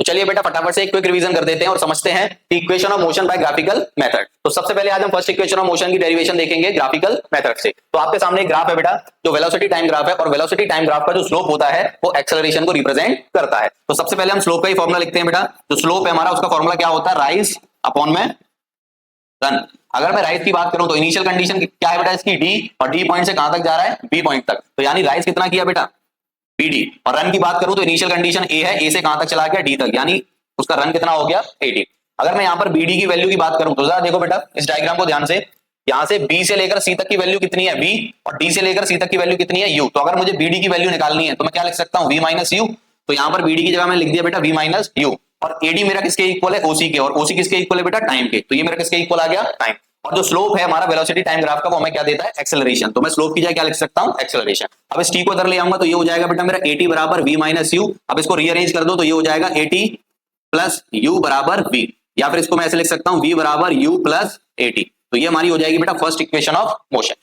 तो चलिए बेटा फटाफट से एक क्विक रिवीजन कर देते हैं और समझते हैं equation of motion by graphical method. तो सबसे पहले आज हम फर्स्ट इक्वेशन ऑफ मोशन की डेरिवेशन देखेंगे ग्राफिकल मेथड से। तो आपके सामने एक ग्राफ है बेटा, जो वेलोसिटी टाइम ग्राफ है, और वेलोसिटी टाइम ग्राफ का जो स्लोप होता है वो एक्सेलरेशन को रिप्रेजेंट करता है। तो सबसे पहले हम स्लोप का ही फॉर्मूला लिखते हैं बेटा। जो स्लोप है हमारा, उसका फॉर्मूला क्या होता है, राइज अपॉन में रन। अगर मैं राइज की बात करूं तो इनिशियल कंडीशन क्या है बेटा इसकी, डी, और डी पॉइंट से कहां तक जा रहा है, बी पॉइंट तक। तो यानी राइज कितना किया बेटा, बीडी। और रन की बात करूं तो इनिशियल कंडीशन ए है, ए से कहां तक चला गया, डी तक, यानी उसका रन कितना हो गया, 80। अगर मैं यहां पर बीडी की वैल्यू की बात करूं तो जरा देखो बेटा इस डायग्राम को ध्यान से, यहां से बी से लेकर सी तक की वैल्यू कितनी है, बी, और डी से लेकर सी तक की वैल्यू कितनी है, यू। तो अगर मुझे बीडी की वैल्यू निकालनी है तो मैं क्या लिख सकता हूं, वी माइनस यू। तो यहां पर बीडी की जगह मैंने लिख दिया बेटा वी माइनस यू। और एडी मेरा किसके इक्वल है, ओसी के, और ओसी किसके इक्वल है बेटा, टाइम के। तो ये मेरा किसके इक्वल आ गया, टाइम। और जो स्लोप है हमारा वेलोसिटी टाइम ग्राफ का, वो हमें क्या देता है, एक्सेलरेशन। तो मैं स्लोप की जगह क्या लिख सकता हूं, एक्सेलरेशन। अब इस टी को इधर ले आऊंगा तो ये हो जाएगा बेटा मेरा एटी बराबर वी माइनस यू। अब इसको रीअरेंज कर दो तो ये हो जाएगा एटी प्लस यू बराबर वी, या फिर इसको मैं ऐसे लिख सकता हूं वी बराबर यू प्लस एटी। तो ये हमारी हो जाएगी बेटा फर्स्ट इक्वेशन ऑफ मोशन।